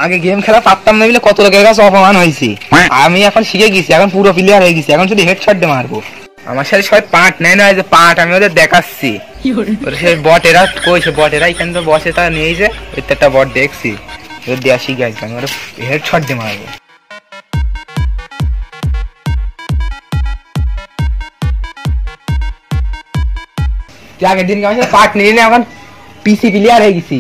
আগে গেম খেলা পারতাম না বলে কত লোকের কাছে অপমান হয়েছি। আমি এখন শিখে গেছি, এখন পুরো প্লেয়ার হয়ে গেছি, এখন শুধু হেডশট দিয়ে মারবো। আমার সাথে সবাই পার্ট নেয় না, যে পার্ট আমি ওদের দেখাচ্ছি। সেই বটেরা কই, সে বটেরা এখানে তো বসে, তারা নিয়ে যে একটা বট দেখছি ওদের দেওয়া শিখে আসবে, আমি ওরা হেডশট দিয়ে মারবো। আগের দিনকে আমার সাথে পার্ট নিয়ে এখন পিসি প্লেয়ার হয়ে গেছি,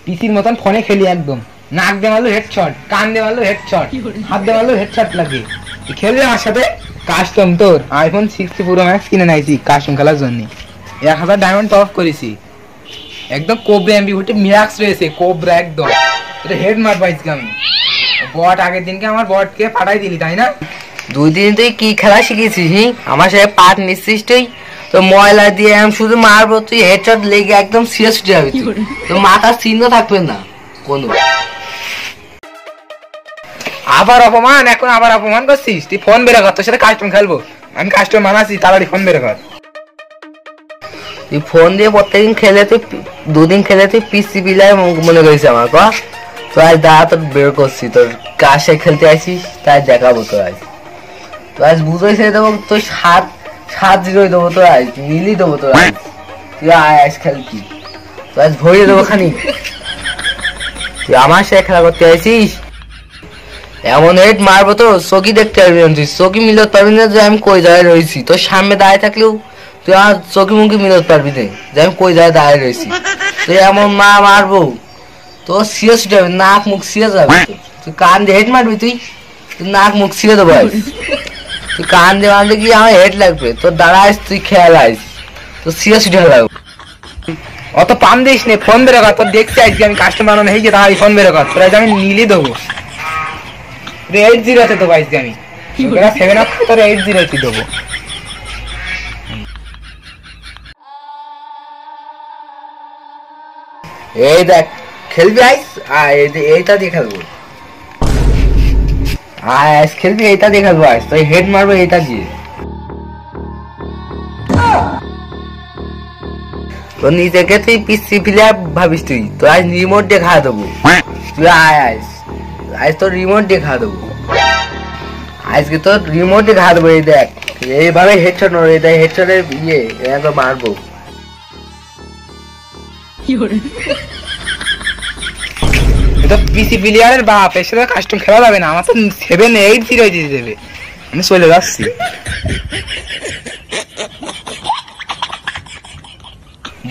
পিসির মতন ফোনে খেলি একদম। নাক দিয়ে মারলো হেডশট, কান দিয়ে মারলো হেডশট, হাত দিয়ে মারলো হেডশট লাগে। খেলবে আমার সাথে কাস্টম, তোর আইফোন 60 প্রো ম্যাক্স কিনে নাইছি কাস্টম খেলার জন্য। 1000 ডায়মন্ড টপ করেছি, একদম কোবরা এমবি উঠে ম্যাক্স রয়েছে, কোবরা একদম হেড মার পাইছি আমি। বট আগের দিনকে আমার বটকে ফাটাই দিলি, তাই না? 2 দিন তুই কি খেলা শিখেছিস? আমার সাথে পার্ট নিচ্ছিস তুই, তো ময়লা দিয়ে আমি শুধু মারবো, তুই হেডশট লেগে একদম সিরিয়াস উঠে যাবি, তো মাথার চিহ্ন থাকবে না কোনো। আবার অপমান, এখন আবার অপমান করছিস? তুই ফোন বের কর, তোর সাথে কাস্টম খেলবো। আমি কাস্টম মানাচ্ছি, তাড়াতাড়ি ফোন বের কর। তুই ফোন দিয়ে প্রত্যেকদিন খেলে, তুই 2 দিন খেলে তুই পিসি প্লেয়ার মনে করিস আমার ক। তো আজ দাঁড়া তোর বের করছি, তোর কাছে খেলতে আসিস, তাই দেখাবো তোর আজ। তো আজ বুঝোই ছেড়ে দেবো, তোর 7-0 দেবো তোর আজ, মিলি দেবো তোর আজ। তুই আয় আজ খেলতি, তো আজ ভরিয়ে দেবো খানি। তুই আমার সাথে খেলা করতে আসিস, এমন হেড মারবো তো চকি দেখতে পারবি না, তুই চকি মিলতে পারবি না যে আমি কই জায়গায় রয়েছি। তোর সামনে দাঁড়িয়ে থাকলেও তুই আমার চকি মুখে মিলতে পারবি না যে আমি কই জায়গায় দাঁড়িয়ে রয়েছি। তুই এমন মারবো তোর সিরিয়াস উঠে যাবে, নাক মুখ সিরিয়াস যাবে। তুই কান দিয়ে হেড মারবি, তুই নাক মুখ ছিঁড়ে দেবো। তুই কান দিয়ে মারলে কি আমার হেড লাগবে? তোর দাঁড়াইস, তুই খেয়াল আইস, তোর সিরিয়াস উঠে লাগবে। অত পাম দিস নে, ফোন বের কর। তোর দেখছি আজকে আমি কাস্টম বানানো হয়ে গিয়ে, তাহলে ফোন বের কর, তোর আজ আমি নিলি দেবো। 8-0 তো আজকে আমি 7 আপ, তোর 8-0 দেবো। এই দেখ খেলবি আইস, এইটা দিয়ে খেলবো। আইস খেলবি, এইটা দিয়ে খেলবো। আইস তুই হেড মারবো এইটা দিয়ে। তো নিজেকে তুই পিসি প্লেয়ার ভাবিস, তুই তো আজ রিমোট দিয়ে খা দেবো। তুই আইস, আজ তোর রিমোট দিয়ে খা দেবো। আজকে তোর রিমোট দিয়ে খা দেবো। এই দেখ এইভাবে হেডশট মারবো, এই দেখ হেডশটের তো মারবো। পিসি প্লেয়ারের বাপ, এর সাথে কাস্টম খেলা যাবে না। আমার তো 7-8-0 দিয়ে দেবে, আমি চলে যাচ্ছি।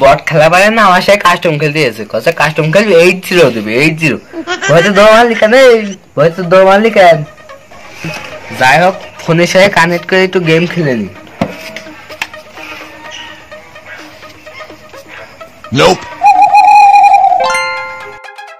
বট খেলা পারে না, আমার সাথে কাস্টম খেলতে এসে কথা কাস্টম খেলবি 8-0 দেবে, 8-0। হয়তো দৌড় মারলি কেন, হয়তো দৌড় মারলি কেন? যাই হোক, ফোনের সাথে কানেক্ট করে একটু গেম খেলে নি।